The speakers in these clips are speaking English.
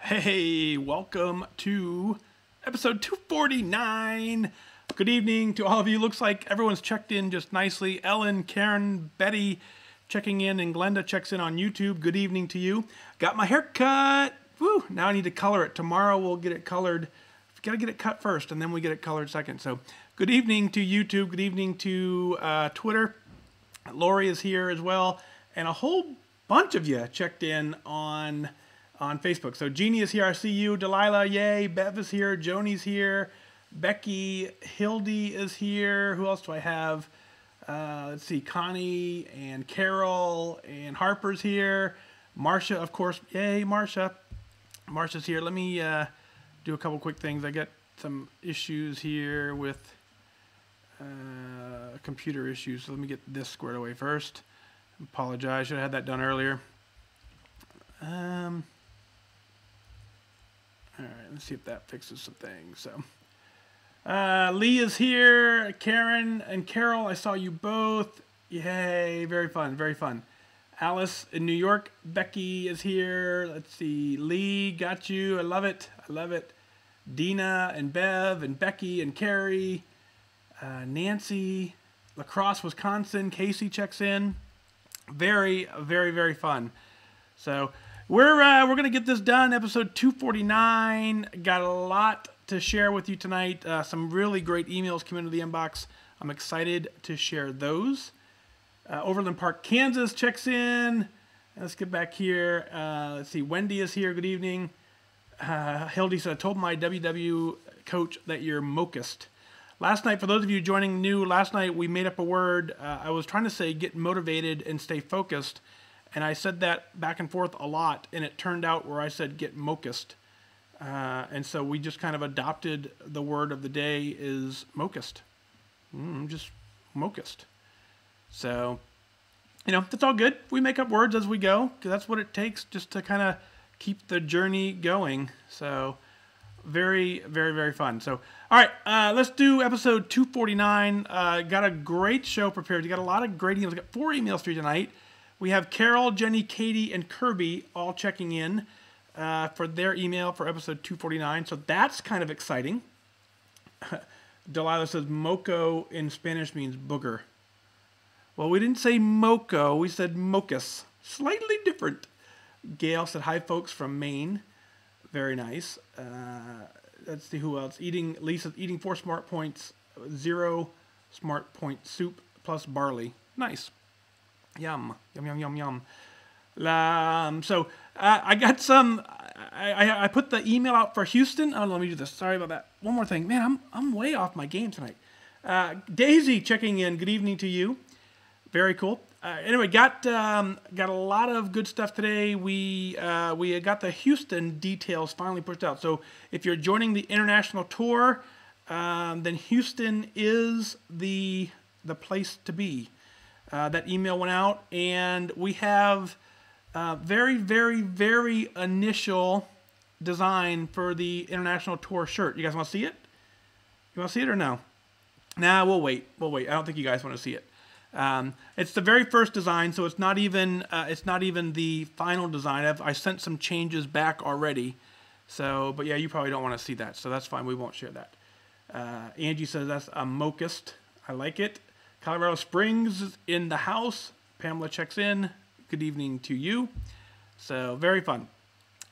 Hey, welcome to episode 249. Good evening to all of you. Looks like everyone's checked in just nicely. Ellen, Karen, Betty checking in, and Glenda checks in on YouTube. Good evening to you. Got my hair cut. Woo! Now I need to color it. Tomorrow we'll get it colored. Got to get it cut first, and then we get it colored second. So good evening to YouTube. Good evening to Twitter. Lori is here as well. And a whole bunch of you checked in on Facebook. So Jeannie is here. I see you. Delilah, yay. Bev is here. Joni's here. Becky, Hildy is here. Who else do I have? Let's see. Connie and Carol and Harper's here. Marsha, of course. Yay, Marsha. Marsha's here. Let me do a couple quick things. I got some issues here with computer issues. So let me get this squared away first. Apologize. Should have had that done earlier. All right, let's see if that fixes some things. So, Lee is here. Karen and Carol, I saw you both. Yay, very fun, very fun. Alice in New York. Becky is here. Let's see. Lee, got you. I love it. I love it. Dina and Bev and Becky and Carrie. Nancy, La Crosse, Wisconsin. Casey checks in. Very, very, very fun. So we're gonna get this done. Episode 249. Got a lot to share with you tonight. Some really great emails come into the inbox. I'm excited to share those. Overland Park, Kansas checks in. Let's get back here. Let's see. Wendy is here. Good evening. Hildy said, I told my WW coach that you're mocused. Last night, for those of you joining new, last night we made up a word. I was trying to say get motivated and stay focused. And I said that back and forth a lot. And it turned out where I said get mocused. And so we just kind of adopted the word of the day is mocused. Just mocused. So, that's all good. We make up words as we go. Because that's what it takes just to kind of keep the journey going. So very, very, very fun. So, all right, let's do episode 249. Got a great show prepared. You got a lot of great emails. Got 4 emails for you tonight. We have Carol, Jenny, Katie, and Kirby all checking in for their email for episode 249. So that's kind of exciting. Delilah says moco in Spanish means booger. Well, we didn't say moco. We said mocus. Slightly different. Gail said, hi, folks from Maine. Very nice. Let's see who else. Lisa's eating 4 smart points, 0 smart point soup plus barley. Nice. Yum, yum, yum, yum, yum. So I got some. I put the email out for Houston. Oh, let me do this. Sorry about that. One more thing, man. I'm way off my game tonight. Daisy checking in. Good evening to you. Very cool. Anyway, got a lot of good stuff today. We got the Houston details finally pushed out. So if you're joining the international tour, then Houston is the place to be. That email went out, and we have very, very, very initial design for the international tour shirt. You guys want to see it? You want to see it or no? Nah, we'll wait. We'll wait. I don't think you guys want to see it. It's the very first design, so it's not even the final design. I sent some changes back already. So, but yeah, you probably don't want to see that, so that's fine. We won't share that. Angie says that's a mocust. I like it. Colorado Springs in the house. Pamela checks in. Good evening to you. So very fun.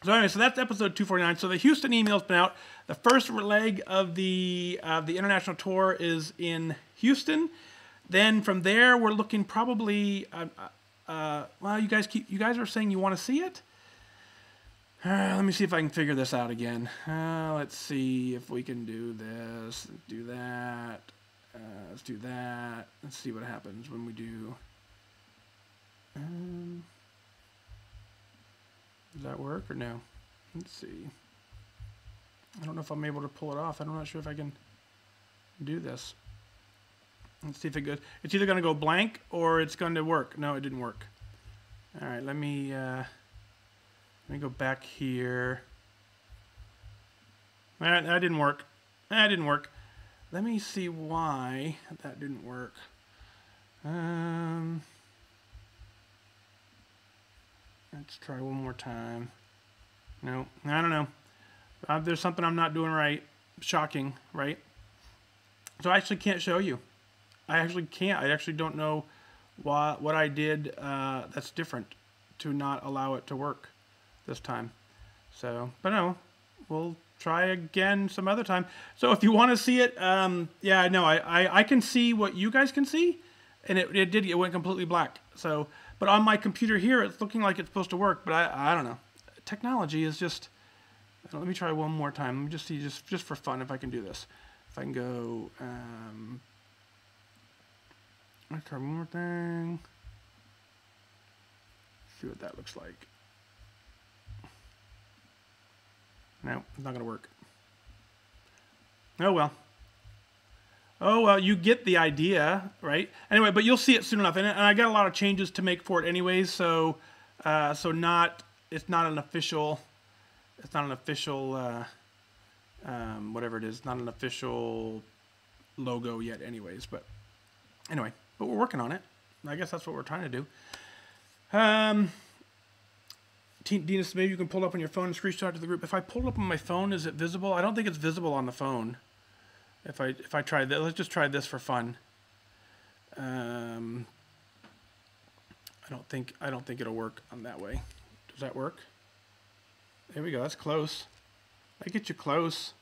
So anyway, so that's episode 249. So the Houston email's been out. The first leg of the international tour is in Houston. Then from there, we're looking probably. Well, you guys are saying you want to see it. Let me see if I can figure this out again. Let's see if we can do this. Do that. Let's do that. Let's see what happens when we do. Does that work or no? Let's see. I don't know if I'm able to pull it off. I'm not sure if I can do this. Let's see if it goes. It's either going to go blank or it's going to work. No, it didn't work. All right, let me go back here. That didn't work. That didn't work. Let me see why that didn't work. Let's try one more time. No, I don't know. There's something I'm not doing right. Shocking, right? So I actually can't show you. I actually can't. I actually don't know what I did that's different to not allow it to work this time. So, but no, we'll try again some other time. So if you want to see it, yeah, no, I can see what you guys can see, and it went completely black. So, but on my computer here, it's looking like it's supposed to work, but I don't know. Technology is just. Let me try one more time. Let me just see, just for fun, if I can do this. If I can go. Let's try one more thing. See what that looks like. No, it's not going to work. Oh, well. Oh, well, you get the idea, right? Anyway, but you'll see it soon enough. And I got a lot of changes to make for it anyways, so it's not an official, whatever it is, not an official logo yet anyways. But anyway, but we're working on it. I guess that's what we're trying to do. Dina, maybe you can pull it up on your phone and screenshot to the group. If I pull it up on my phone, is it visible? I don't think it's visible on the phone. If I try that, let's just try this for fun. I don't think it'll work on that way. Does that work? There we go. That's close. That gets you close.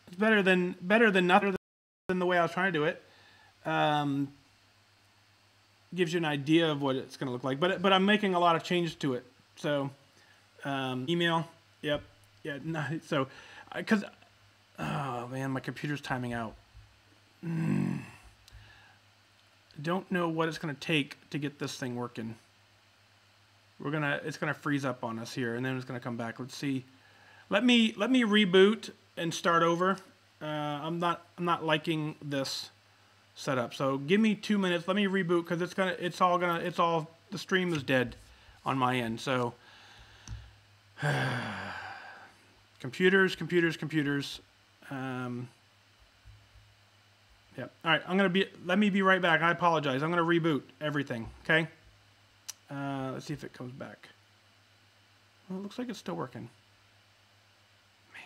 It's better than nothing than the way I was trying to do it. Gives you an idea of what it's going to look like, but I'm making a lot of changes to it. So, email, yep, yeah. No, so, because, oh man, my computer's timing out. I don't know what it's going to take to get this thing working. It's gonna freeze up on us here, and then it's gonna come back. Let's see. Let me reboot and start over. I'm not liking this setup. So give me 2 minutes. Let me reboot because the stream is dead on my end. So computers. Yep. All right. Let me be right back. I apologize. I'm gonna reboot everything. Okay. Let's see if it comes back. Well, it looks like it's still working. Man.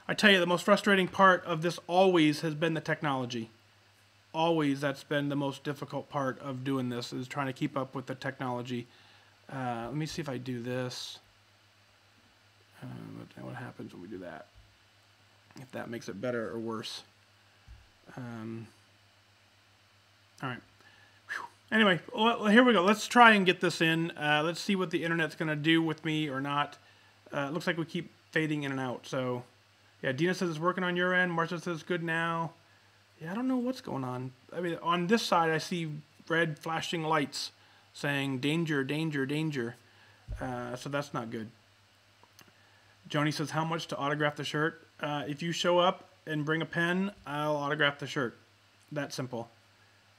I tell you, the most frustrating part of this always has been the technology. Always, that's been the most difficult part of doing this, is trying to keep up with the technology. Let me see if I do this. What happens when we do that? If that makes it better or worse. All right. Anyway, well, here we go. Let's try and get this in. Let's see what the internet's going to do with me or not. It looks like we keep fading in and out. So, yeah, Dina says it's working on your end. Marcia says it's good now. Yeah, I don't know what's going on. I mean, on this side, I see red flashing lights saying danger, danger, danger. So that's not good. Joni says, how much to autograph the shirt? If you show up and bring a pen, I'll autograph the shirt. That simple.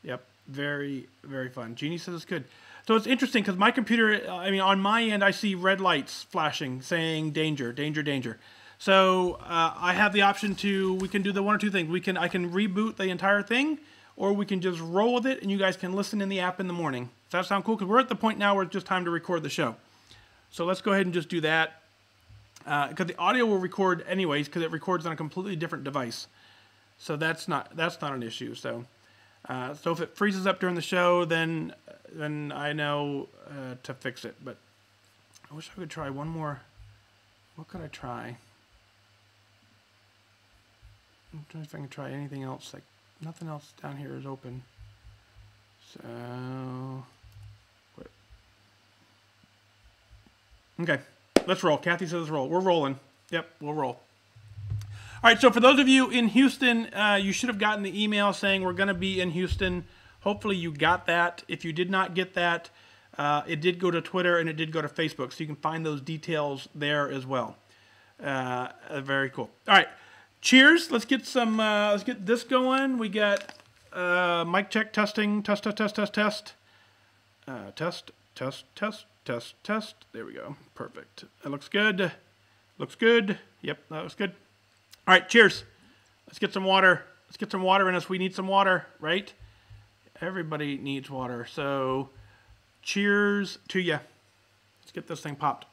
Yep. Very, very fun. Jeannie says it's good. So it's interesting because my computer, I mean, on my end, I see red lights flashing saying danger, danger, danger. So I have the option we can do the one or two things. I can reboot the entire thing, or we can just roll with it and you guys can listen in the app in the morning. Does that sound cool? Because we're at the point now where it's just time to record the show. So let's go ahead and just do that. Because the audio will record anyways, because it records on a completely different device. So that's not an issue. So if it freezes up during the show, then I know to fix it. But I wish I could try one more. What could I try? I'm trying to see if I can try anything else. Like nothing else down here is open. So quit. Okay, let's roll. Kathy says let's roll. We're rolling. Yep, we'll roll. All right, so for those of you in Houston, you should have gotten the email saying we're going to be in Houston. Hopefully you got that. If you did not get that, it did go to Twitter and it did go to Facebook, so you can find those details there as well. Very cool. All right, cheers. Let's get this going. We got mic check, testing, test. Test. There we go. Perfect. That looks good. Looks good. Yep, that looks good. All right, cheers. Let's get some water. Let's get some water in us. We need some water, right? Everybody needs water. So, cheers to you. Let's get this thing popped.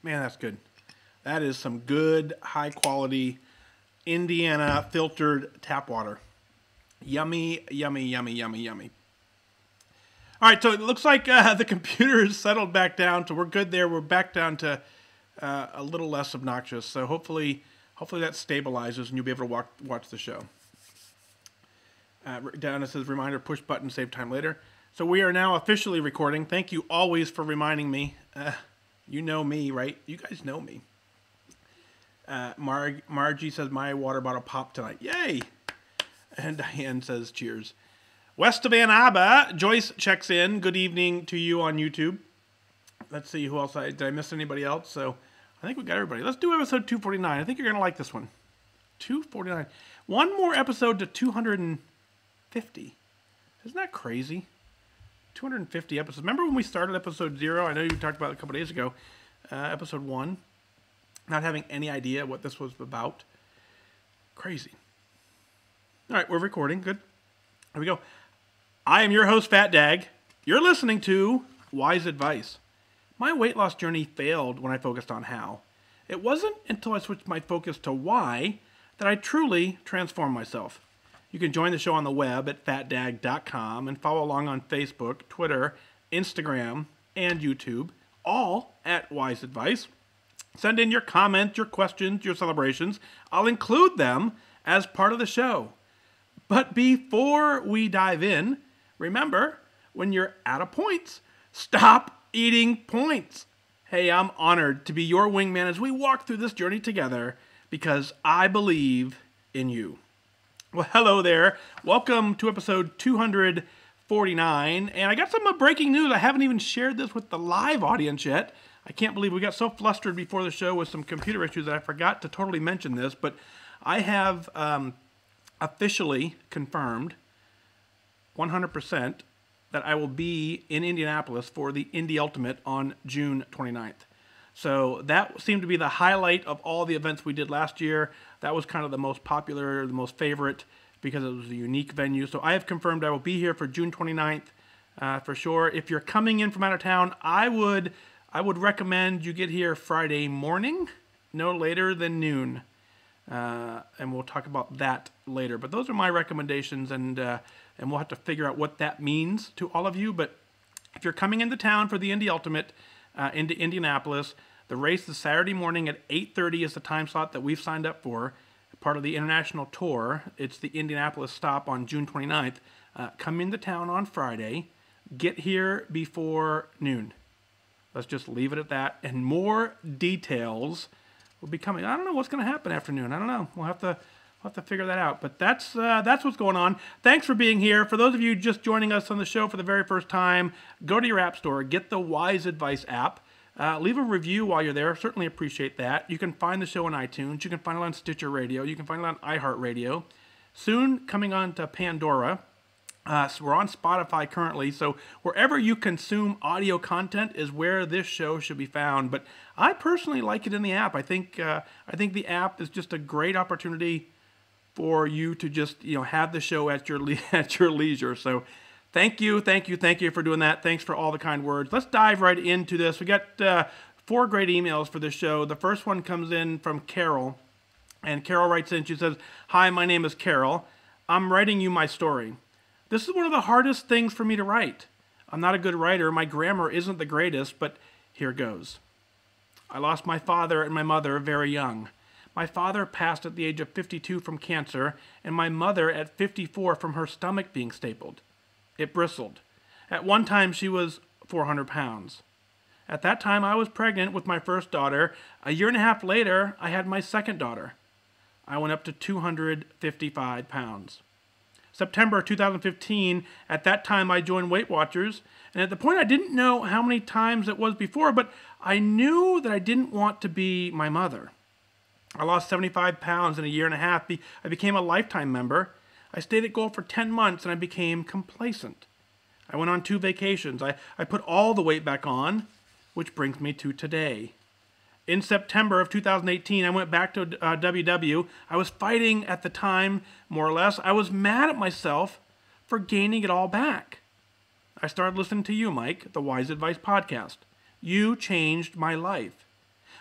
Man, that's good. That is some good, high-quality Indiana filtered tap water. Yummy, yummy, yummy, yummy, yummy. All right, so it looks like the computer is settled back down, so we're good there. We're back down to a little less obnoxious. So hopefully that stabilizes and you'll be able to watch the show. Down it says, reminder, push button, save time later. So we are now officially recording. Thank you always for reminding me. You know me, right? You guys know me. Margie says, my water bottle popped tonight. Yay! And Diane says, cheers. West of Ann Arbor, Joyce checks in. Good evening to you on YouTube. Let's see who else. Did I miss anybody else? So I think we got everybody. Let's do episode 249. I think you're going to like this one. 249. One more episode to 250. Isn't that crazy? 250 episodes. Remember when we started episode 0? I know you talked about it a couple days ago. Episode 1. Not having any idea what this was about. Crazy. All right, we're recording. Good. Here we go. I am your host, FatDag. You're listening to WhysAdvice. My weight loss journey failed when I focused on how. It wasn't until I switched my focus to why that I truly transformed myself. You can join the show on the web at fatdag.com and follow along on Facebook, Twitter, Instagram, and YouTube, all at WhysAdvice. Send in your comments, your questions, your celebrations. I'll include them as part of the show. But before we dive in, remember, when you're out of points, stop eating points. Hey, I'm honored to be your wingman as we walk through this journey together because I believe in you. Well, hello there. Welcome to episode 249. And I got some breaking news. I haven't even shared this with the live audience yet. I can't believe we got so flustered before the show with some computer issues that I forgot to totally mention this. But I have officially confirmed 100% that I will be in Indianapolis for the Indy Ultimate on June 29th. So that seemed to be the highlight of all the events we did last year. That was kind of the most popular, the most favorite, because it was a unique venue. So I have confirmed I will be here for June 29th for sure. If you're coming in from out of town, I would recommend you get here Friday morning, no later than noon. And we'll talk about that later. But those are my recommendations, and we'll have to figure out what that means to all of you. But if you're coming into town for the Indy Ultimate, into Indianapolis, the race is Saturday morning at 8:30 is the time slot that we've signed up for. Part of the international tour. It's the Indianapolis stop on June 29th. Come into town on Friday. Get here before noon. Let's just leave it at that. And more details will be coming. I don't know what's going to happen after noon. I don't know. We'll have to figure that out. But that's what's going on. Thanks for being here. For those of you just joining us on the show for the very first time, go to your app store, get the WhysAdvice app. Leave a review while you're there. Certainly appreciate that. You can find the show on iTunes. You can find it on Stitcher Radio. You can find it on iHeartRadio. Soon coming on to Pandora. So we're on Spotify currently. So wherever you consume audio content is where this show should be found. But I personally like it in the app. I think the app is just a great opportunity for you to just have the show at your leisure. So thank you for doing that. Thanks for all the kind words. Let's dive right into this. We got 4 great emails for this show. The first one comes in from Carol, and Carol writes in. She says, "Hi, my name is Carol. I'm writing you my story. This is one of the hardest things for me to write. I'm not a good writer. My grammar isn't the greatest, but here goes. I lost my father and my mother very young. My father passed at the age of 52 from cancer, and my mother at 54 from her stomach being stapled. It bristled. At one time, she was 400 pounds. At that time, I was pregnant with my first daughter. A year and a half later, I had my second daughter. I went up to 255 pounds. September 2015. At that time, I joined Weight Watchers. And at the point, I didn't know how many times it was before, but I knew that I didn't want to be my mother. I lost 75 pounds in a year and a half. I became a lifetime member. I stayed at goal for 10 months, and I became complacent. I went on 2 vacations. I put all the weight back on, which brings me to today. In September of 2018, I went back to WW. I was fighting at the time, more or less. I was mad at myself for gaining it all back. I started listening to you, Mike, the WhysAdvice podcast. You changed my life.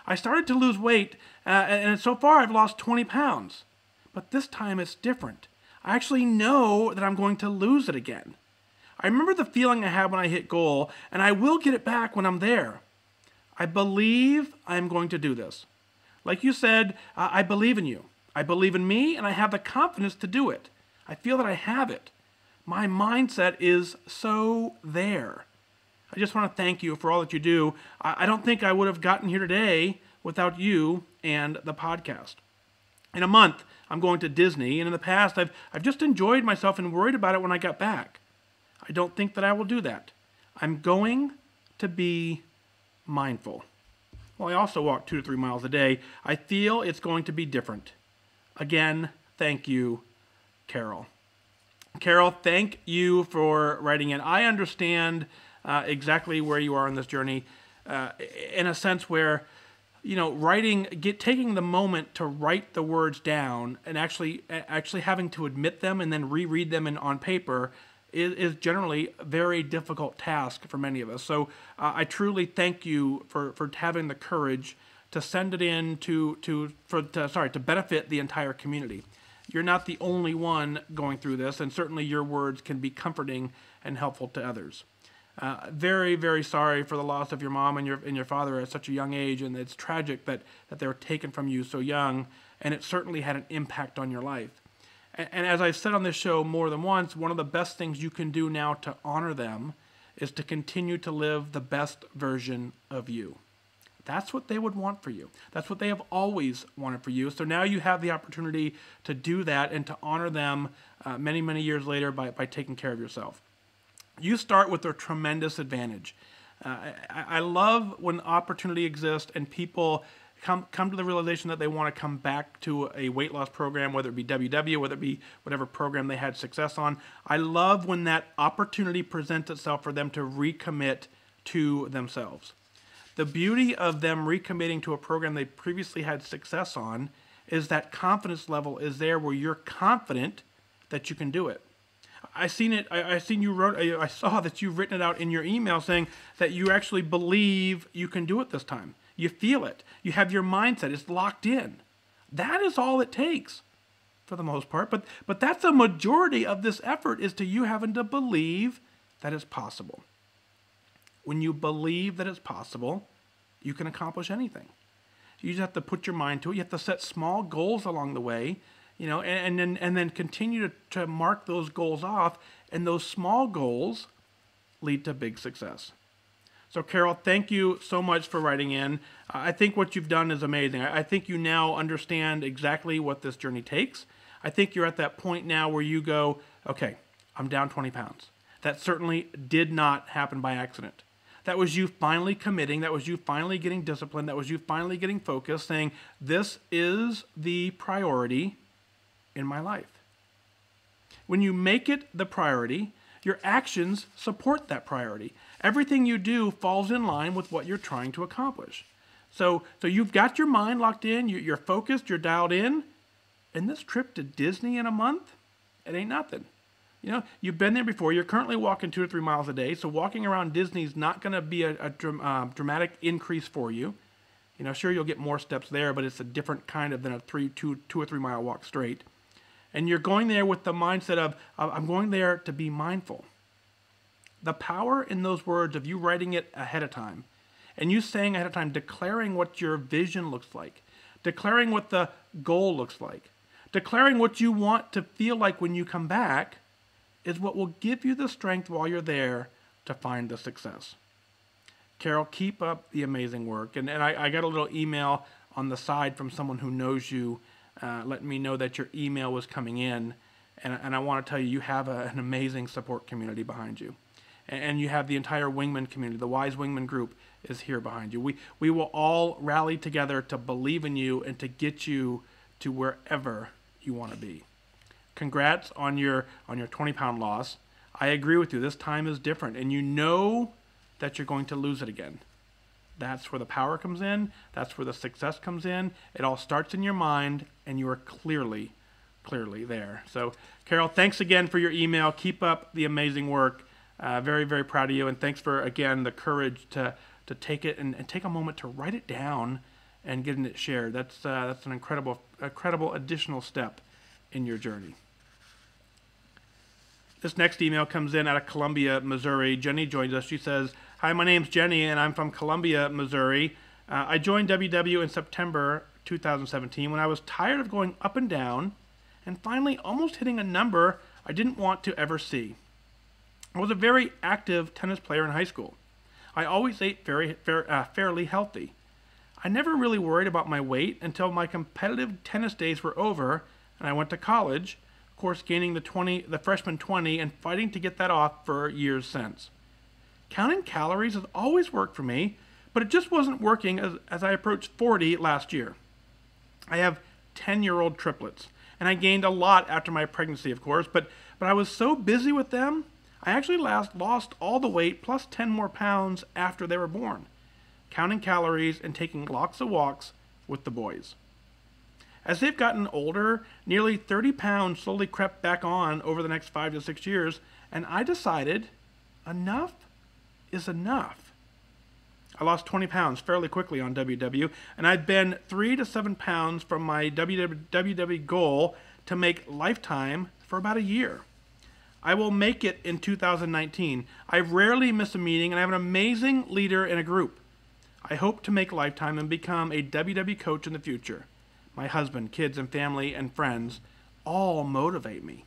I started to lose weight, and so far I've lost 20 pounds. But this time it's different. I actually know that I'm going to lose it again. I remember the feeling I had when I hit goal, and I will get it back when I'm there. I believe I'm going to do this. Like you said, I believe in you. I believe in me, and I have the confidence to do it. I feel that I have it. My mindset is so there. I just want to thank you for all that you do. I don't think I would have gotten here today without you and the podcast. In a month, I'm going to Disney, and in the past, I've just enjoyed myself and worried about it when I got back. I don't think that I will do that. I'm going to be mindful. Well, I also walk 2 to 3 miles a day. I feel it's going to be different. Again, thank you, Carol. Carol, thank you for writing in. I understand exactly where you are in this journey, in a sense where, taking the moment to write the words down and actually having to admit them and then reread them on paper is generally a very difficult task for many of us. So I truly thank you for having the courage to send it in to benefit the entire community. You're not the only one going through this, and certainly your words can be comforting and helpful to others. Very, very sorry for the loss of your mom and your father at such a young age, and it's tragic that they were taken from you so young, and it certainly had an impact on your life. And as I've said on this show more than once, one of the best things you can do now to honor them is to continue to live the best version of you. That's what they would want for you. That's what they have always wanted for you. So now you have the opportunity to do that and to honor them many, many years later by taking care of yourself. You start with a tremendous advantage. I love when opportunity exists and people come to the realization that they want to come back to a weight loss program, whether it be WW, whether it be whatever program they had success on. I love when that opportunity presents itself for them to recommit to themselves. The beauty of them recommitting to a program they previously had success on is that confidence level is there where you're confident that you can do it. I saw that you've written it out in your email saying that you actually believe you can do it this time. You feel it. You have your mindset. It's locked in. That is all it takes for the most part. But that's a majority of this effort is to you having to believe that it's possible. When you believe that it's possible, you can accomplish anything. You just have to put your mind to it. You have to set small goals along the way, and then continue to mark those goals off, and those small goals lead to big success. So Carol, thank you so much for writing in. I think what you've done is amazing. I think you now understand exactly what this journey takes. I think you're at that point now where you go, okay, I'm down 20 pounds. That certainly did not happen by accident. That was you finally committing. That was you finally getting disciplined. That was you finally getting focused, saying, this is the priority in my life. When you make it the priority, your actions support that priority. Everything you do falls in line with what you're trying to accomplish. So you've got your mind locked in, you're focused, you're dialed in, and this trip to Disney in a month, it ain't nothing. You've been there before. You're currently walking 2 to 3 miles a day, so walking around Disney is not going to be a dramatic increase for you. Sure, you'll get more steps there, but it's a different kind of than a 2 or 3 mile walk straight. And you're going there with the mindset of, I'm going there to be mindful. The power in those words of you writing it ahead of time, and you saying ahead of time, declaring what your vision looks like, declaring what the goal looks like, declaring what you want to feel like when you come back, is what will give you the strength while you're there to find the success. Carol, keep up the amazing work. And I got a little email on the side from someone who knows you, letting me know that your email was coming in. And I want to tell you, you have an amazing support community behind you. And you have the entire Wingman community. The WhysWingman group is here behind you. We will all rally together to believe in you and to get you to wherever you want to be. Congrats on your 20-pound loss. I agree with you. This time is different, and you know that you're going to lose it again. That's where the power comes in. That's where the success comes in. It all starts in your mind, and you are clearly there. So, Carol, thanks again for your email. Keep up the amazing work. Very, very proud of you, and thanks for, again, the courage to take it and take a moment to write it down and getting it shared. That's an incredible additional step in your journey. This next email comes in out of Columbia, Missouri. Jenny joins us. She says, "Hi, my name's Jenny, and I'm from Columbia, Missouri. I joined WW in September 2017 when I was tired of going up and down and finally almost hitting a number I didn't want to ever see. I was a very active tennis player in high school. I always ate fairly healthy. I never really worried about my weight until my competitive tennis days were over and I went to college, of course gaining the freshman 20 and fighting to get that off for years since. Counting calories has always worked for me, but it just wasn't working as I approached 40 last year. I have 10-year-old triplets, and I gained a lot after my pregnancy, of course, but I was so busy with them, I actually lost all the weight plus 10 more pounds after they were born, counting calories and taking lots of walks with the boys. As they've gotten older, nearly 30 pounds slowly crept back on over the next 5 to 6 years, and I decided enough is enough. I lost 20 pounds fairly quickly on WW, and I've been 3 to 7 pounds from my WW goal to make lifetime for about a year. I will make it in 2019. I rarely miss a meeting, and I have an amazing leader in a group. I hope to make lifetime and become a WW coach in the future. My husband, kids, and family and friends all motivate me.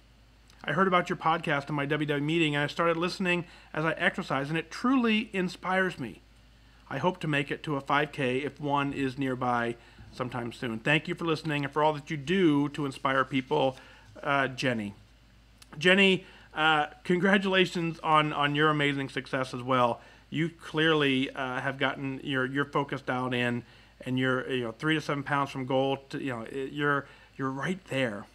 I heard about your podcast in my WW meeting, and I started listening as I exercise, and it truly inspires me. I hope to make it to a 5K if one is nearby sometime soon. Thank you for listening and for all that you do to inspire people, Jenny. Jenny, congratulations on your amazing success as well. You clearly have gotten your focus dialed in, and you're 3 to 7 pounds from goal. You're right there.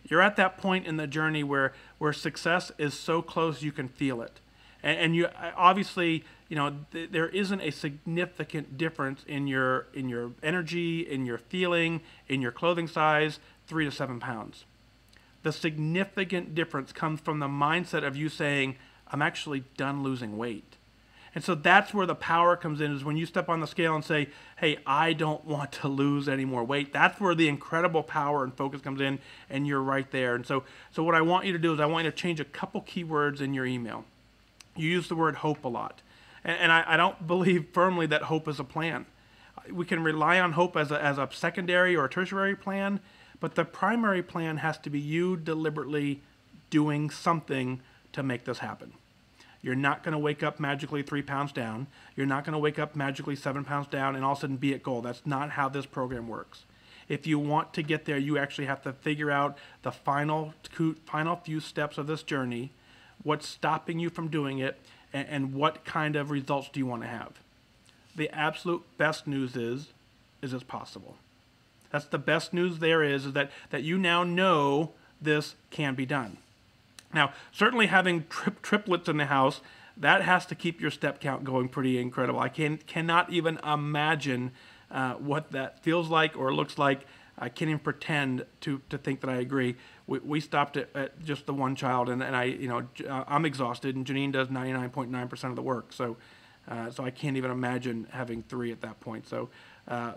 You're at that point in the journey where success is so close you can feel it, and you obviously there isn't a significant difference in your energy, in your feeling, in your clothing size. 3 to 7 pounds. The significant difference comes from the mindset of you saying, I'm actually done losing weight. And so that's where the power comes in, is when you step on the scale and say, hey, I don't want to lose any more weight. That's where the incredible power and focus comes in, and you're right there. And so what I want you to do is I want you to change a couple keywords in your email. You use the word hope a lot. And I don't believe firmly that hope is a plan. We can rely on hope as a secondary or a tertiary plan, but the primary plan has to be you deliberately doing something to make this happen. You're not going to wake up magically 3 pounds down. You're not going to wake up magically 7 pounds down and all of a sudden be at goal. That's not how this program works. If you want to get there, you actually have to figure out the final few steps of this journey, what's stopping you from doing it, and what kind of results do you want to have. The absolute best news is it's possible. That's the best news there is that you now know this can be done. Now, certainly having triplets in the house, that has to keep your step count going pretty incredible. I cannot even imagine what that feels like or looks like. I can't even pretend to think that I agree. We stopped at just the one child, and I'm exhausted, and Janine does 99.9% of the work. So I can't even imagine having 3 at that point. So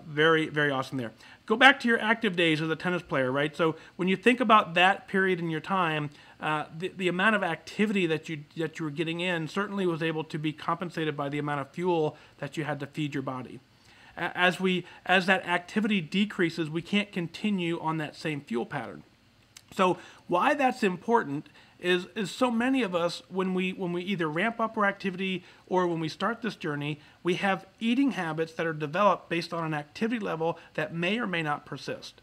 very, very awesome there. Go back to your active days as a tennis player, right? So when you think about that period in your time, the amount of activity that you were getting in certainly was able to be compensated by the amount of fuel that you had to feed your body. As that activity decreases, we can't continue on that same fuel pattern. So why that's important is so many of us, when we either ramp up our activity or when we start this journey, we have eating habits that are developed based on an activity level that may or may not persist.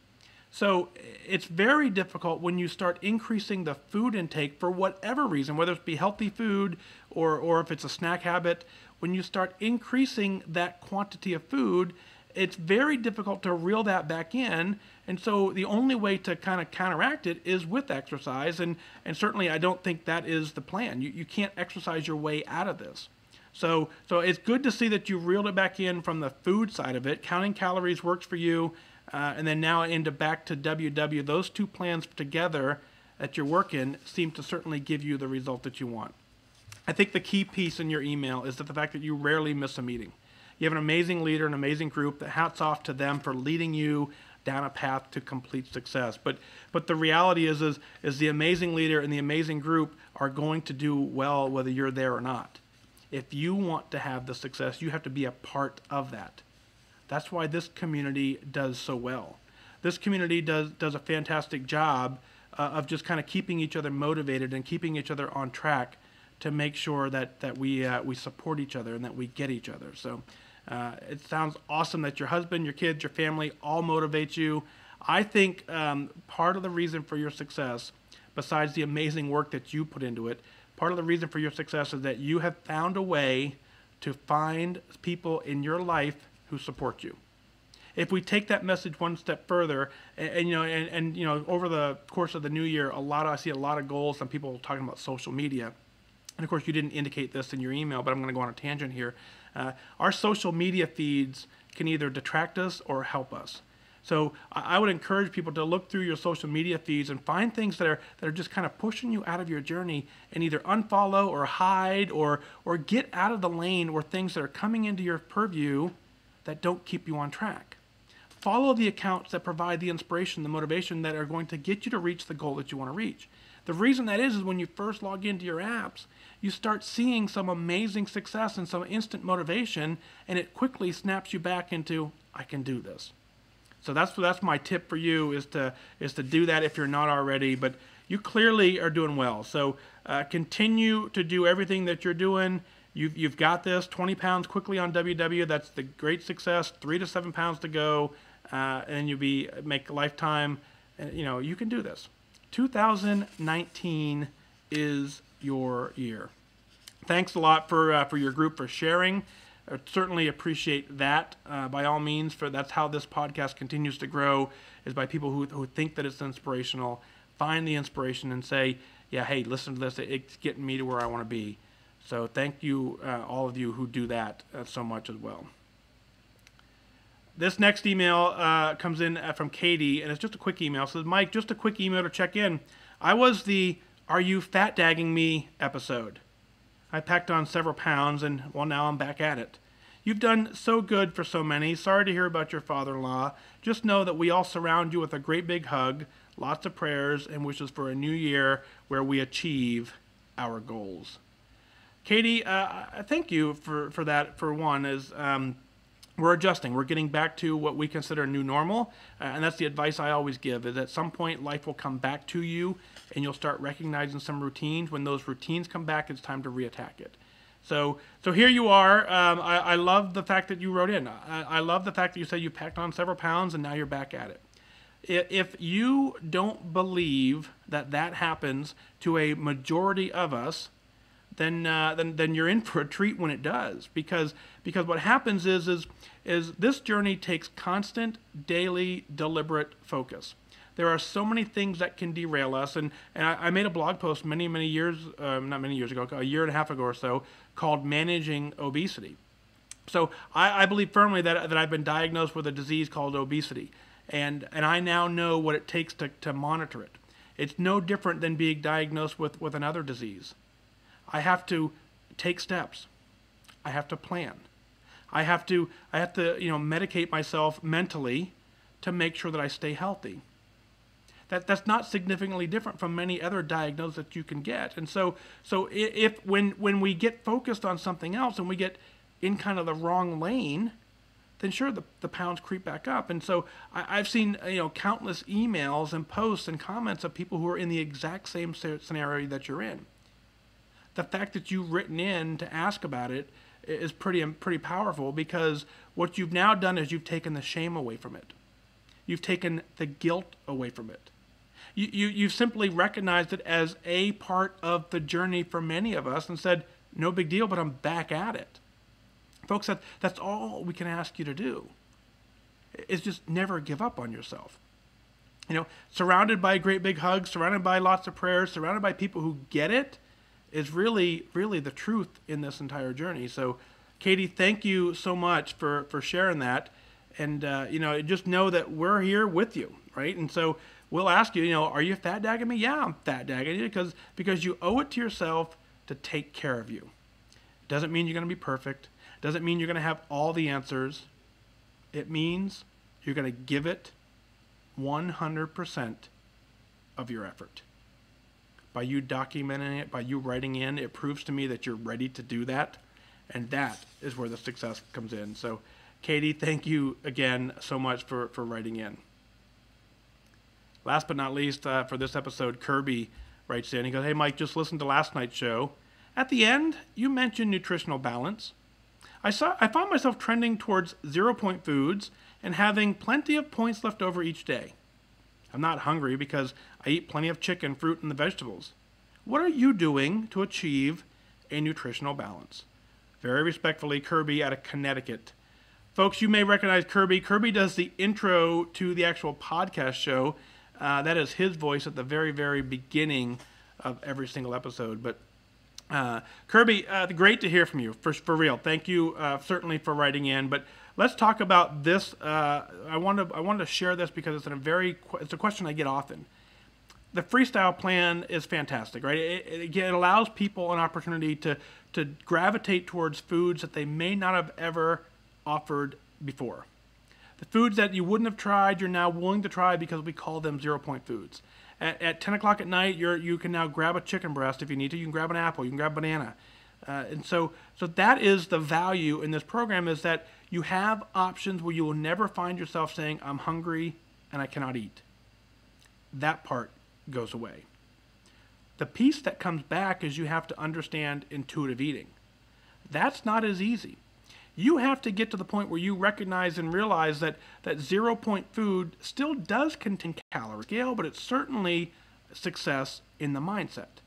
So it's very difficult when you start increasing the food intake for whatever reason, whether it be healthy food or if it's a snack habit. When you start increasing that quantity of food, it's very difficult to reel that back in. And so the only way to kind of counteract it is with exercise. And certainly I don't think that is the plan. You can't exercise your way out of this. So it's good to see that you reeled it back in from the food side of it. Counting calories works for you. And then now back to WW. Those two plans together that you're working seem to certainly give you the result that you want. I think the key piece in your email is that the fact that you rarely miss a meeting. You have an amazing leader, an amazing group. That hats off to them for leading you down a path to complete success. But the reality is the amazing leader and the amazing group are going to do well whether you're there or not. If you want to have the success, you have to be a part of that. That's why this community does so well. This community does a fantastic job of just kind of keeping each other motivated and keeping each other on track to make sure that we support each other and that we get each other. So it sounds awesome that your husband, your kids, your family all motivate you. I think part of the reason for your success, besides the amazing work that you put into it, part of the reason for your success is that you have found a way to find people in your life who support you. If we take that message one step further, and over the course of the new year, I see a lot of goals and people talking about social media. And of course, you didn't indicate this in your email, but I'm going to go on a tangent here. Our social media feeds can either detract us or help us. So I would encourage people to look through your social media feeds and find things that are just kind of pushing you out of your journey, and either unfollow or hide or get out of the lane or things that are coming into your purview that don't keep you on track. Follow the accounts that provide the inspiration, the motivation that are going to get you to reach the goal that you want to reach. The reason that is when you first log into your apps, you start seeing some amazing success and some instant motivation, and it quickly snaps you back into, I can do this. So that's my tip for you is to do that if you're not already, but you clearly are doing well. So continue to do everything that you're doing. You've got this. 20 pounds quickly on WW. That's the great success. 3 to 7 pounds to go, and you'll make a lifetime. You can do this. 2019 is your year. Thanks a lot for your group for sharing. I certainly appreciate that. By all means, that's how this podcast continues to grow, is by people who think that it's inspirational, find the inspiration and say, yeah, hey, listen to this. It's getting me to where I want to be. So thank you, all of you who do that so much as well. This next email comes in from Katie, and it's just a quick email. It says, Mike, just a quick email to check in. I was the Are You FatDagging Me episode. I packed on several pounds, and well, now I'm back at it. You've done so good for so many. Sorry to hear about your father-in-law. Just know that we all surround you with a great big hug, lots of prayers, and wishes for a new year where we achieve our goals. Katie, thank you for that. For one, is we're adjusting. We're getting back to what we consider a new normal, and that's the advice I always give, is at some point life will come back to you, and you'll start recognizing some routines. When those routines come back, it's time to reattack it. So here you are. I love the fact that you wrote in. I love the fact that you said you packed on several pounds, and now you're back at it. If you don't believe that happens to a majority of us, then you're in for a treat when it does, because what happens is this journey takes constant, daily, deliberate focus. There are so many things that can derail us, and I made a blog post many years, not many years ago, a year and a half ago or so, called Managing Obesity. So I believe firmly that I've been diagnosed with a disease called obesity, and I now know what it takes to monitor it. It's no different than being diagnosed with another disease. I have to take steps. I have to plan. I have to medicate myself mentally to make sure that I stay healthy. That's not significantly different from many other diagnoses that you can get. And so if when we get focused on something else and we get in kind of the wrong lane, then sure, the pounds creep back up. And so I've seen countless emails and posts and comments of people who are in the exact same scenario that you're in. The fact that you've written in to ask about it is pretty powerful, because what you've now done is you've taken the shame away from it. you've taken the guilt away from it. You've simply recognized it as a part of the journey for many of us and said, no big deal, but I'm back at it. Folks, that's all we can ask you to do, is just never give up on yourself. Surrounded by a great big hug, surrounded by lots of prayers, surrounded by people who get it, is really, really the truth in this entire journey. So, Katie, thank you so much for sharing that. And, just know that we're here with you, right? And so we'll ask you, are you FatDagging me? Yeah, I'm FatDagging you because you owe it to yourself to take care of you. Doesn't mean you're going to be perfect. Doesn't mean you're going to have all the answers. It means you're going to give it 100% of your effort. By you documenting it, by you writing in, it proves to me that you're ready to do that. And that is where the success comes in. So, Katie, thank you again so much for writing in. Last but not least, for this episode, Kirby writes in. He goes, "Hey, Mike, just listened to last night's show. At the end, you mentioned nutritional balance. I found myself trending towards 0-point foods and having plenty of points left over each day. I'm not hungry because I eat plenty of chicken, fruit, and the vegetables. What are you doing to achieve a nutritional balance? Very respectfully, Kirby out of Connecticut." Folks, you may recognize Kirby. Kirby does the intro to the actual podcast show. That is his voice at the very, very beginning of every single episode. But Kirby, great to hear from you, for real. Thank you certainly for writing in. But let's talk about this. I wanted to share this because it's a question I get often. The freestyle plan is fantastic, right? It allows people an opportunity to gravitate towards foods that they may not have ever offered before. The foods that you wouldn't have tried, you're now willing to try because we call them 0-point foods. At 10 o'clock at night, you can now grab a chicken breast if you need to. You can grab an apple. You can grab a banana. And so that is the value in this program, is that you have options where you will never find yourself saying, I'm hungry and I cannot eat. That part goes away. The piece that comes back is you have to understand intuitive eating. That's not as easy. You have to get to the point where you recognize and realize that 0-point food still does contain calorie scale, but it's certainly success in the mindset.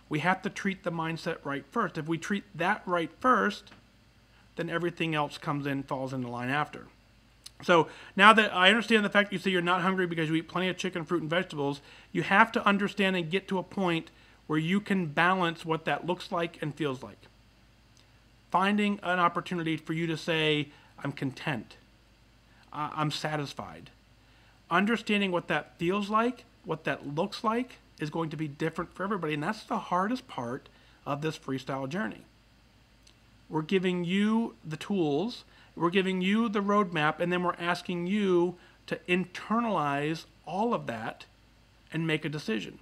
We have to treat the mindset right first. If we treat that right first, then everything else falls into line after. So now that I understand the fact you say you're not hungry because you eat plenty of chicken, fruit, and vegetables, you have to understand and get to a point where you can balance what that looks like and feels like. Finding an opportunity for you to say, I'm content, I'm satisfied. Understanding what that feels like, what that looks like, is going to be different for everybody. And that's the hardest part of this freestyle journey. We're giving you the tools, we're giving you the roadmap, and then we're asking you to internalize all of that and make a decision.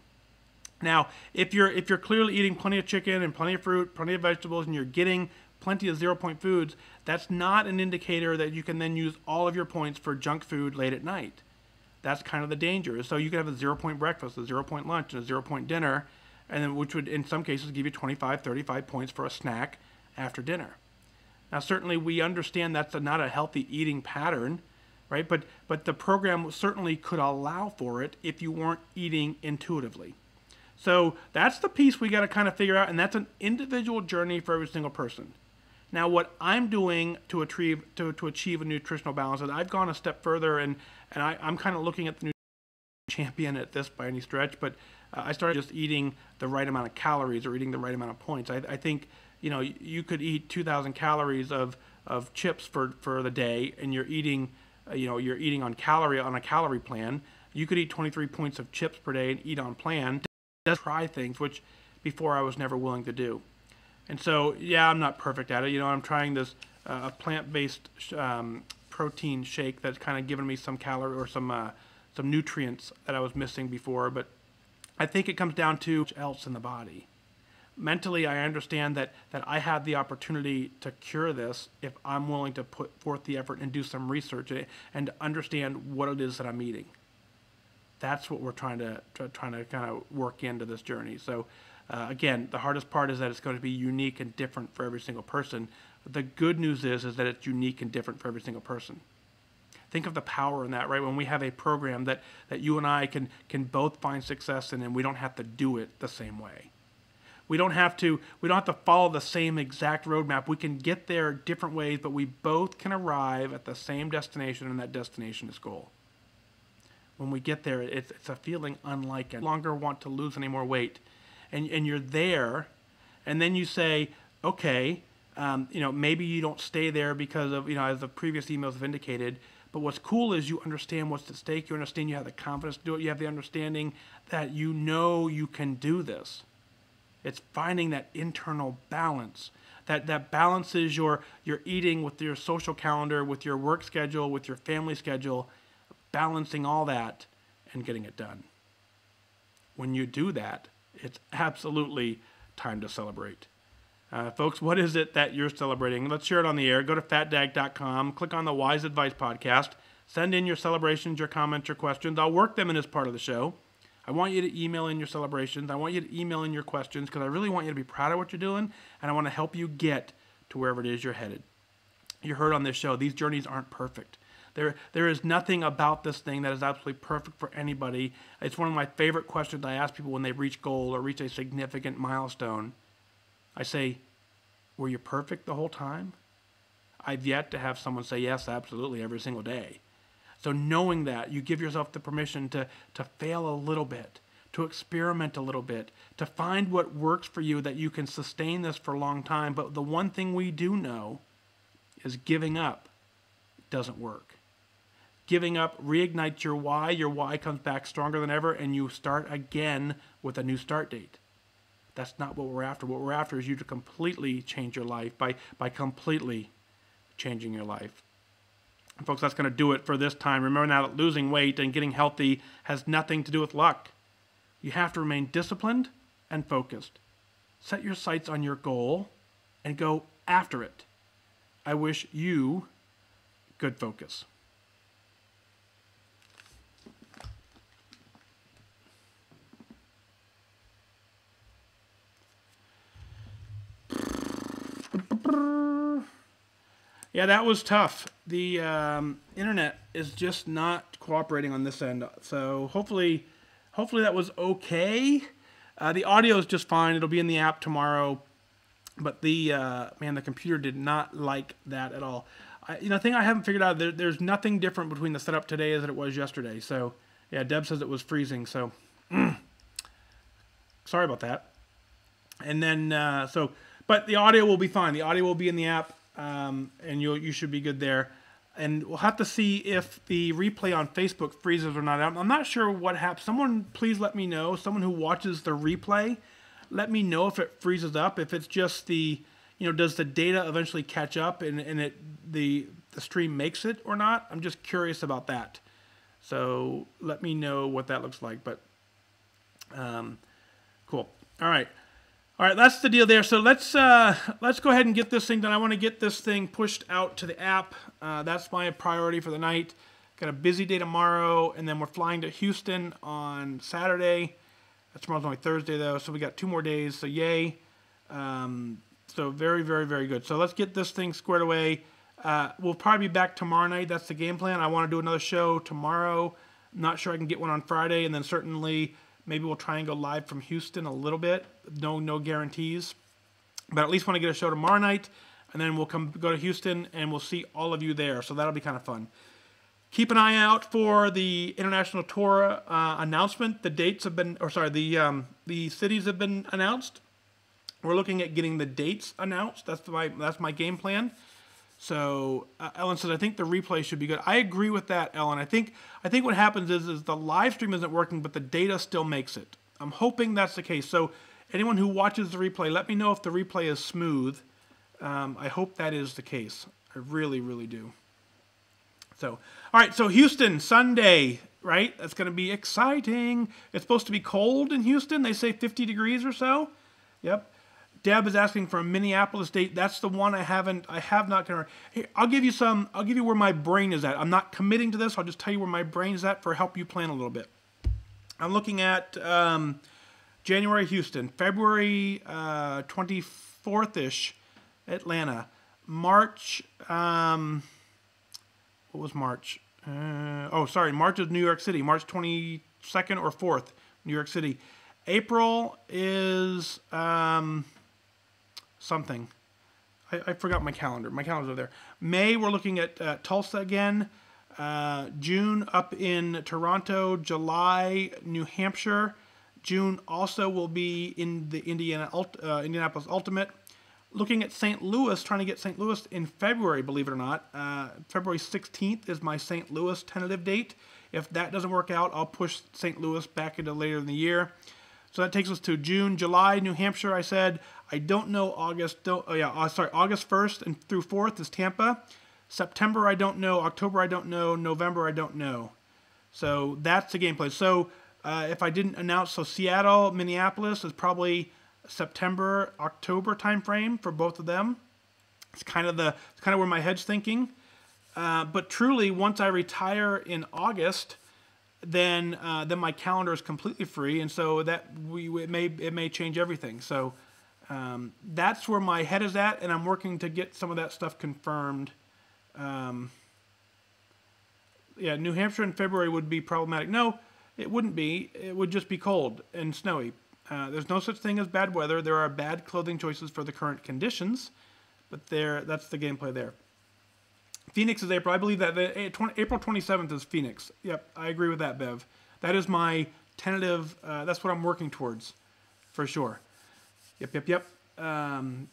Now, if you're clearly eating plenty of chicken and plenty of fruit, plenty of vegetables, and you're getting plenty of 0-point foods, that's not an indicator that you can then use all of your points for junk food late at night. That's kind of the danger. So you could have a 0-point breakfast, a 0-point lunch, and a 0-point dinner, and then which would in some cases give you 25, 35 points for a snack after dinner. Now certainly we understand that's not a healthy eating pattern, right? But the program certainly could allow for it if you weren't eating intuitively. So that's the piece we got to kind of figure out, and that's an individual journey for every single person. Now, what I'm doing to achieve a nutritional balance is I've gone a step further, and I'm kind of looking at the nutrition champion at this by any stretch, but I started just eating the right amount of calories or eating the right amount of points. I think you could eat 2,000 calories of chips for the day, and you're eating on a calorie plan. You could eat 23 points of chips per day and eat on plan. Just try things which before I was never willing to do. And so, yeah, I'm not perfect at it. I'm trying this a plant-based protein shake that's kind of given me some calorie or some nutrients that I was missing before. But I think it comes down to what else in the body. Mentally, I understand that I have the opportunity to cure this if I'm willing to put forth the effort and do some research and to understand what it is that I'm eating. That's what we're trying to kind of work into this journey. So. Again, the hardest part is that it's going to be unique and different for every single person. The good news is that it's unique and different for every single person. Think of the power in that, right? When we have a program that you and I can both find success in, and we don't have to do it the same way. We don't have to follow the same exact roadmap. We can get there different ways, but we both can arrive at the same destination, and that destination is goal. When we get there, it's a feeling unlike it. No longer want to lose any more weight. And you're there, and then you say, okay, maybe you don't stay there because of, as the previous emails have indicated, but what's cool is you understand what's at stake. You understand you have the confidence to do it. You have the understanding that you can do this. It's finding that internal balance. That balances your eating with your social calendar, with your work schedule, with your family schedule, balancing all that and getting it done. When you do that, it's absolutely time to celebrate. Folks, what is it that you're celebrating? Let's share it on the air. Go to FatDag.com, click on the WhysAdvice podcast, send in your celebrations, your comments, your questions. I'll work them in as part of the show. I want you to email in your celebrations. I want you to email in your questions because I really want you to be proud of what you're doing, and I want to help you get to wherever it is you're headed. You heard on this show, these journeys aren't perfect. There is nothing about this thing that is absolutely perfect for anybody. It's one of my favorite questions I ask people when they reach goal or reach a significant milestone. I say, were you perfect the whole time? I've yet to have someone say yes, absolutely, every single day. So knowing that, you give yourself the permission to fail a little bit, to experiment a little bit, to find what works for you that you can sustain this for a long time. But the one thing we do know is giving up doesn't work. Giving up reignites your why. Your why comes back stronger than ever, and you start again with a new start date. That's not what we're after. What we're after is you to completely change your life by completely changing your life. And folks, that's going to do it for this time. Remember now that losing weight and getting healthy has nothing to do with luck. You have to remain disciplined and focused. Set your sights on your goal and go after it. I wish you good focus. Yeah, that was tough. The internet is just not cooperating on this end. So hopefully that was okay. The audio is just fine. It'll be in the app tomorrow. But the computer did not like that at all. The thing I haven't figured out, there's nothing different between the setup today as it was yesterday. So yeah, Deb says it was freezing. So sorry about that. And then but the audio will be fine. The audio will be in the app. And you should be good there. And we'll have to see if the replay on Facebook freezes or not. I'm not sure what happens. Someone please let me know. Someone who watches the replay, let me know if it freezes up. If it's just does the data eventually catch up and the stream makes it or not? I'm just curious about that. So let me know what that looks like. But cool. All right. All right, that's the deal there. So let's go ahead and get this thing done. I want to get this thing pushed out to the app. That's my priority for the night. Got a busy day tomorrow, and then we're flying to Houston on Saturday. Tomorrow's only Thursday, though, so we got 2 more days, so yay. So very, very, very good. So let's get this thing squared away. We'll probably be back tomorrow night. That's the game plan. I want to do another show tomorrow. I'm not sure I can get one on Friday, and then certainly maybe we'll try and go live from Houston a little bit. No guarantees. But at least want to get a show tomorrow night, and then we'll go to Houston, and we'll see all of you there. So that'll be kind of fun. Keep an eye out for the international tour announcement. The dates have been, the cities have been announced. We're looking at getting the dates announced. That's my game plan. So Ellen says, I think the replay should be good. I agree with that, Ellen. I think what happens is the live stream isn't working, but the data still makes it. I'm hoping that's the case. So anyone who watches the replay, let me know if the replay is smooth. I hope that is the case. I really, really do. So, all right, so Houston, Sunday, right? That's going to be exciting. It's supposed to be cold in Houston. They say 50 degrees or so. Yep. Deb is asking for a Minneapolis date. That's the one I have not confirmed. Here, I'll give you where my brain is at. I'm not committing to this. I'll just tell you where my brain is at for help you plan a little bit. I'm looking at January, Houston. February 24th-ish, Atlanta. March, what was March? Oh, sorry. March is New York City. March 22nd or 4th, New York City. April is something. I forgot my calendar. My calendar's over there. May, we're looking at Tulsa again. June up in Toronto. July, New Hampshire. June also will be in the Indianapolis Ultimate. Looking at St. Louis, trying to get St. Louis in February, believe it or not. February 16th is my St. Louis tentative date. If that doesn't work out, I'll push St. Louis back into later in the year. So that takes us to June, July, New Hampshire, I said. I don't know August. August 1st and through 4th is Tampa. September, I don't know. October, I don't know. November, I don't know. So that's the gameplay. So if I didn't announce, so Seattle, Minneapolis is probably September, October timeframe for both of them. It's kind of where my head's thinking. But truly, once I retire in August, then my calendar is completely free, and so that it may change everything. So that's where my head is at, and I'm working to get some of that stuff confirmed. Yeah, New Hampshire in February would be problematic. No, it wouldn't be. It would just be cold and snowy. There's no such thing as bad weather. There are bad clothing choices for the current conditions, but that's the gameplay there. Phoenix is April. I believe that April 27th is Phoenix. Yep, I agree with that, Bev. That is my tentative. That's what I'm working towards, for sure. Yep. Let's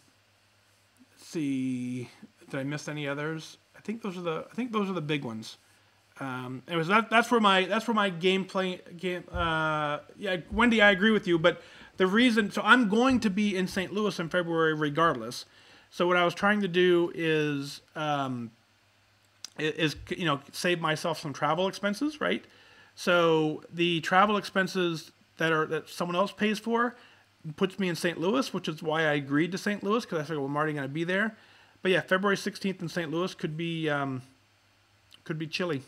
see. Did I miss any others? I think those are the big ones. Anyways, that's where my gameplay. Yeah, Wendy, I agree with you. But the reason, so I'm going to be in St. Louis in February regardless. So what I was trying to do is save myself some travel expenses, right? So the travel expenses that someone else pays for puts me in St. Louis, which is why I agreed to St. Louis, because I figured, well, I'm already going to be there. But yeah, February 16th in St. Louis could be chilly.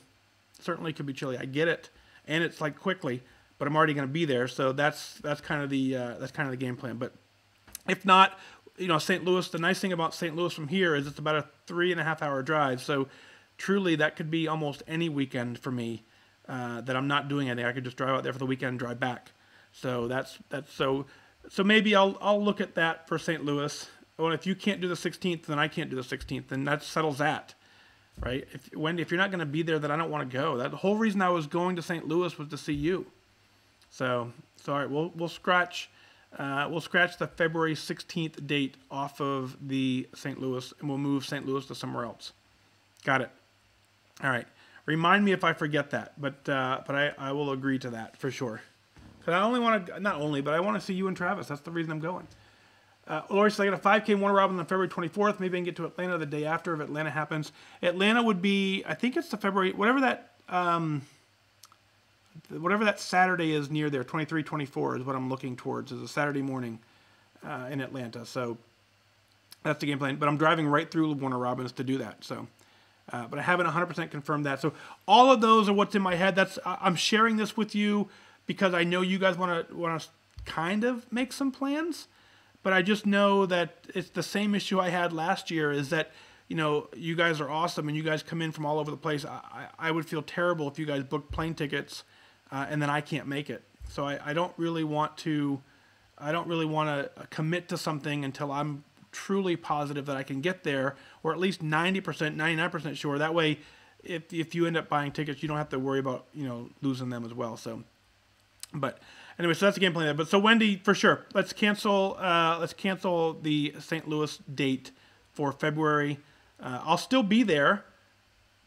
Certainly could be chilly. I get it, and it's like quickly, but I'm already going to be there, so that's kind of the game plan. But if not, St. Louis. The nice thing about St. Louis from here is it's about a 3.5 hour drive. So truly, that could be almost any weekend for me that I'm not doing anything. I could just drive out there for the weekend and drive back. So so maybe I'll look at that for St. Louis. Well, if you can't do the 16th, then I can't do the 16th, then that settles that. Right? Wendy, if you're not going to be there, then I don't want to go. The whole reason I was going to St. Louis was to see you. So all right, we'll scratch the February 16th date off of the St. Louis, and we'll move St. Louis to somewhere else. Got it. All right. Remind me if I forget that, but I will agree to that for sure. Because I want to see you and Travis. That's the reason I'm going. Lori says, I got a 5K Warner Robins on February 24th. Maybe I can get to Atlanta the day after if Atlanta happens. Atlanta would be, I think it's the February, whatever that Saturday is near there, 23, 24 is what I'm looking towards, is a Saturday morning in Atlanta. So that's the game plan. But I'm driving right through Warner Robins to do that. So, but I haven't 100% confirmed that. So all of those are what's in my head. I'm sharing this with you because I know you guys want to kind of make some plans. But I just know that it's the same issue I had last year, is that, you guys are awesome and you guys come in from all over the place. I would feel terrible if you guys booked plane tickets and then I can't make it. So I don't really want to commit to something until I'm truly positive that I can get there, or at least 90%, 99% sure. That way, if you end up buying tickets, you don't have to worry about, losing them as well. So, but anyway, so that's the game plan there. But so Wendy, for sure, let's cancel the St. Louis date for February. I'll still be there,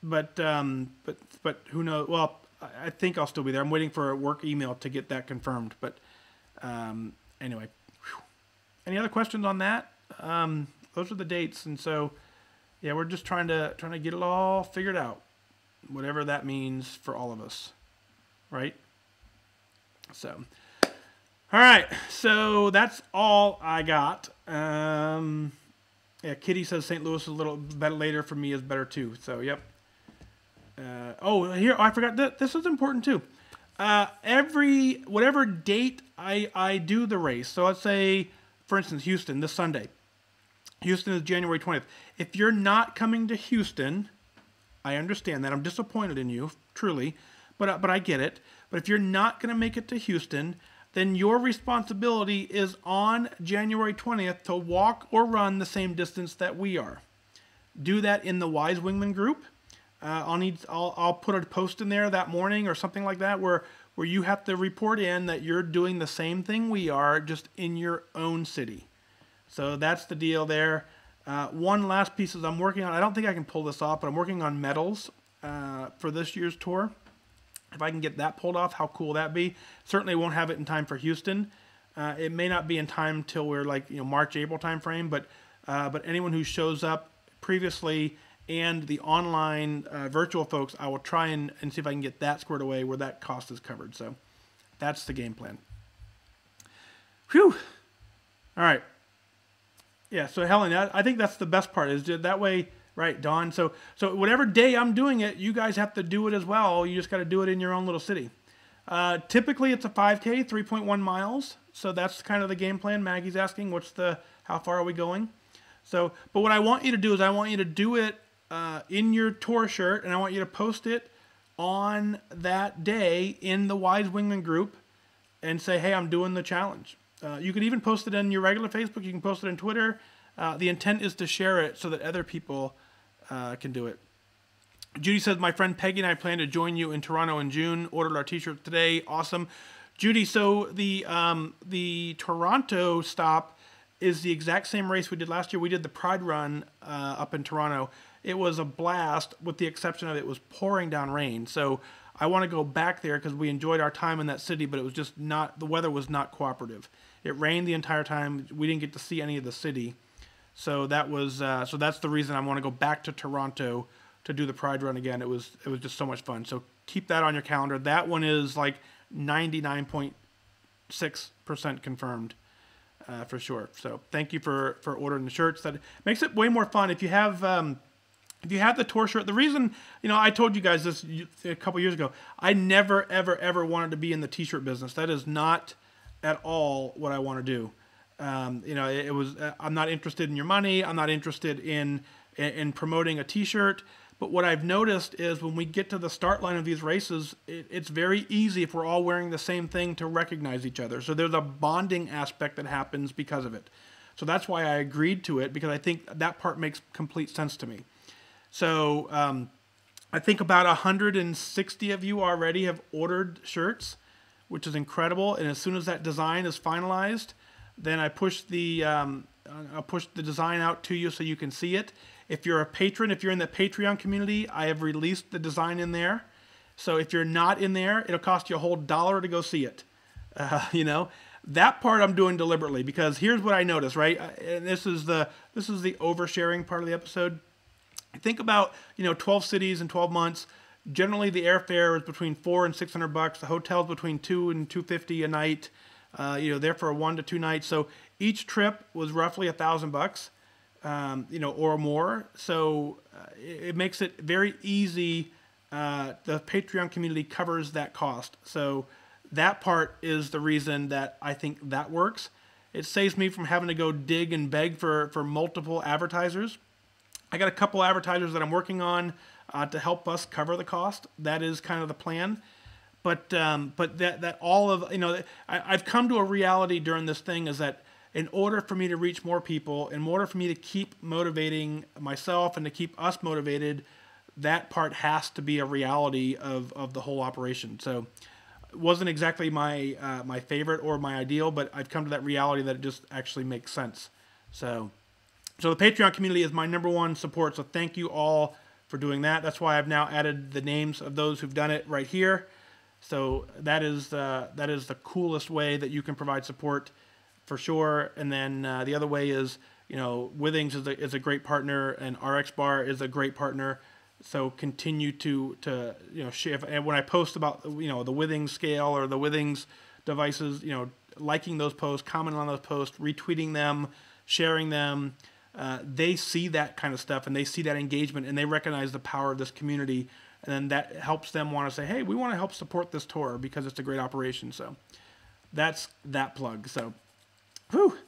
but who knows? Well, I think I'll still be there. I'm waiting for a work email to get that confirmed. But anyway, any other questions on that? Those are the dates, and so yeah, we're just trying to get it all figured out, whatever that means for all of us, right? So. All right, so that's all I got. Yeah, Kitty says St. Louis is a little better later for me is better too. So, yep. I forgot that this is important too. Whatever date I do the race. So let's say, for instance, Houston this Sunday. Houston is January 20th. If you're not coming to Houston I understand that. I'm disappointed in you, truly, but I get it. But if you're not going to make it to Houston, then your responsibility is on January 20th to walk or run the same distance that we are. Do that in the WhysWingman group. I'll put a post in there that morning or something like that where you have to report in that you're doing the same thing we are, just in your own city. So that's the deal there. One last piece is I'm working on, I don't think I can pull this off, but I'm working on medals for this year's tour. If I can get that pulled off, how cool will that be? Certainly won't have it in time for Houston. It may not be in time till we're like, March, April time frame, but anyone who shows up previously and the online virtual folks, I will try and see if I can get that squared away where that cost is covered. So that's the game plan. Whew. All right. Yeah, so Helen, I think that's the best part, is that way, right, Dawn? So whatever day I'm doing it, you guys have to do it as well. You just got to do it in your own little city. Typically, it's a 5K, 3.1 miles. So that's kind of the game plan. Maggie's asking, how far are we going? So, but what I want you to do is I want you to do it in your tour shirt, and I want you to post it on that day in the WhysWingman group and say, hey, I'm doing the challenge. You could even post it on your regular Facebook. You can post it on Twitter. The intent is to share it so that other people can do it. Judy says, my friend Peggy and I plan to join you in Toronto in June. Ordered our t-shirts today. Awesome. Judy, so the Toronto stop is the exact same race we did last year. We did the Pride Run up in Toronto. It was a blast, with the exception of it was pouring down rain. So I want to go back there because we enjoyed our time in that city, but it was just not, the weather was not cooperative. It rained the entire time. We didn't get to see any of the city. So that was so that's the reason I want to go back to Toronto to do the Pride Run again. It was just so much fun. So keep that on your calendar. That one is like 99.6% confirmed for sure. So thank you for ordering the shirts. That makes it way more fun if you have the tour shirt. The reason, I told you guys this a couple years ago, I never, ever, ever wanted to be in the t-shirt business. That is not at all what I want to do. It was, I'm not interested in your money. I'm not interested in promoting a t-shirt. But what I've noticed is when we get to the start line of these races, it's very easy if we're all wearing the same thing to recognize each other. So there's a bonding aspect that happens because of it. So that's why I agreed to it, because I think that part makes complete sense to me. So I think about 160 of you already have ordered shirts, which is incredible. And as soon as that design is finalized, then I'll push the design out to you so you can see it. If you're a patron, if you're in the Patreon community, I have released the design in there. So if you're not in there, it'll cost you a whole $1 to go see it. That part I'm doing deliberately, because here's what I noticed, right? And this is the oversharing part of the episode. Think about 12 cities in 12 months. Generally, the airfare is between $400 and $600. The hotel's between $200 and $250 a night. There for 1 to 2 nights. So each trip was roughly $1,000, or more. So it makes it very easy. The Patreon community covers that cost. So that part is the reason that I think that works. It saves me from having to go dig and beg for multiple advertisers. I got a couple advertisers that I'm working on to help us cover the cost. That is kind of the plan. But that all of, I've come to a reality during this thing is that in order for me to reach more people, in order for me to keep motivating myself and to keep us motivated, that part has to be a reality of the whole operation. So it wasn't exactly my favorite or my ideal, but I've come to that reality that it just actually makes sense. So the Patreon community is my #1 support. So thank you all for doing that. That's why I've now added the names of those who've done it right here. So that is the coolest way that you can provide support for sure. And then the other way is, Withings is a great partner, and RX Bar is a great partner. So continue to share. And when I post about the Withings scale or the Withings devices, liking those posts, commenting on those posts, retweeting them, sharing them, they see that kind of stuff and they see that engagement and they recognize the power of this community. And then that helps them want to say, hey, we want to help support this tour because it's a great operation. So that's that plug. So, whew.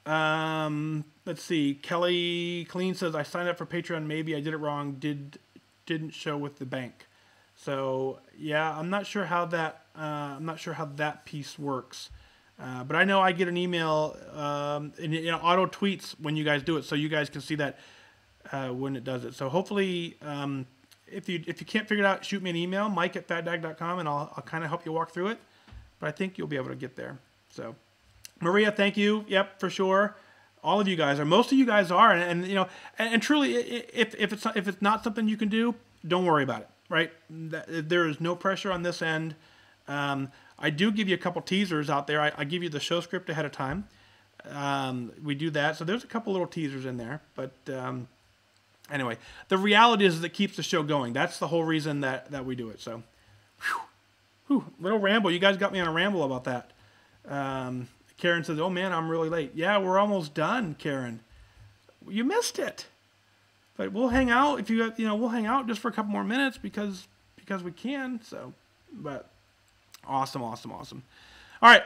Let's see. Kelly Clean says, I signed up for Patreon. Maybe I did it wrong. Did didn't show with the bank. So yeah, I'm not sure how that piece works. But I know I get an email and auto tweets when you guys do it, so you guys can see that when it does it. So hopefully, if you can't figure it out, shoot me an email, mike@fatdag.com, and I'll kind of help you walk through it. But I think you'll be able to get there. So Maria, thank you. Yep, for sure. All of you guys are. Most of you guys are, and truly, if it's not something you can do, don't worry about it. Right? There is no pressure on this end. I do give you a couple teasers out there. I give you the show script ahead of time. We do that, so there's a couple little teasers in there. But anyway, the reality is that it keeps the show going. That's the whole reason that we do it. So, little ramble. You guys got me on a ramble about that. Karen says, "Oh man, I'm really late." Yeah, we're almost done, Karen. You missed it. But we'll hang out if we'll hang out just for a couple more minutes because we can. So, but awesome. All right.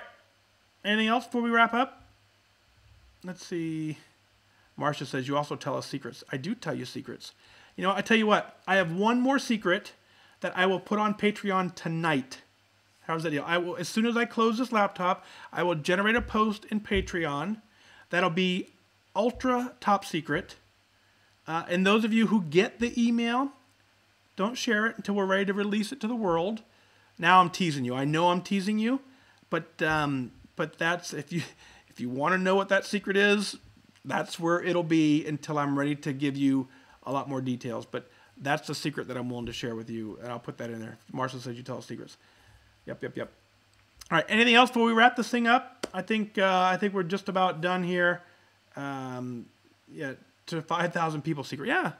Anything else before we wrap up? Let's see. Marcia says, "You also tell us secrets." I do tell you secrets. I tell you what. I have one more secret that I will put on Patreon tonight. How's that deal? I will, as soon as I close this laptop, I will generate a post in Patreon that'll be ultra top secret. And those of you who get the email, don't share it until we're ready to release it to the world. Now I'm teasing you. I know I'm teasing you, but that's if you want to know what that secret is, that's where it'll be until I'm ready to give you a lot more details. But that's the secret that I'm willing to share with you, and I'll put that in there. Marshall says you tell us secrets. Yep. All right. Anything else before we wrap this thing up? I think we're just about done here. To 5,000 people secret. Yeah,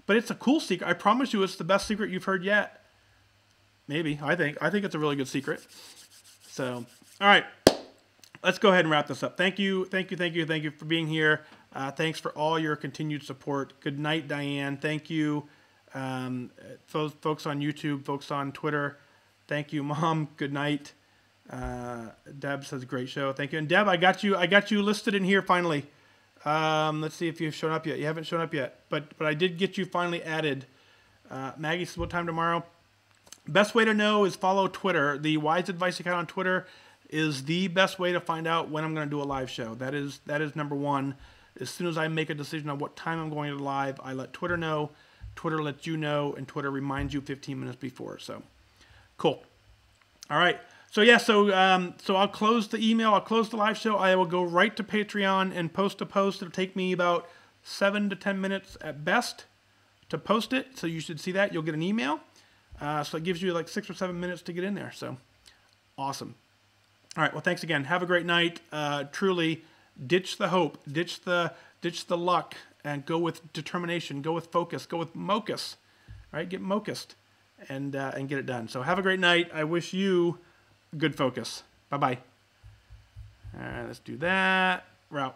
but it's a cool secret. I promise you, it's the best secret you've heard yet. Maybe. I think it's a really good secret. So, all right, let's go ahead and wrap this up. Thank you for being here. Thanks for all your continued support. Good night, Diane. Thank you, folks on YouTube, folks on Twitter. Thank you, Mom. Good night. Deb says great show. Thank you. And Deb, I got you listed in here finally. Let's see if you've shown up yet. You haven't shown up yet, but I did get you finally added. Maggie says, "What time tomorrow?" Best way to know is follow Twitter. The WhysAdvice account on Twitter is the best way to find out when I'm going to do a live show. That is number one. As soon as I make a decision on what time I'm going to live, I let Twitter know. Twitter lets you know, and Twitter reminds you 15 minutes before. So, cool. All right. So I'll close the email. I'll close the live show. I will go right to Patreon and post a post. It'll take me about 7 to 10 minutes at best to post it. So you should see that. You'll get an email. So it gives you like 6 or 7 minutes to get in there. So awesome. All right. Well, thanks again. Have a great night. Truly, ditch the hope, ditch the luck, and go with determination. Go with focus. Go with mocus. Right? Get mocused and get it done. So have a great night. I wish you good focus. Bye-bye. All right, let's do that. We're out.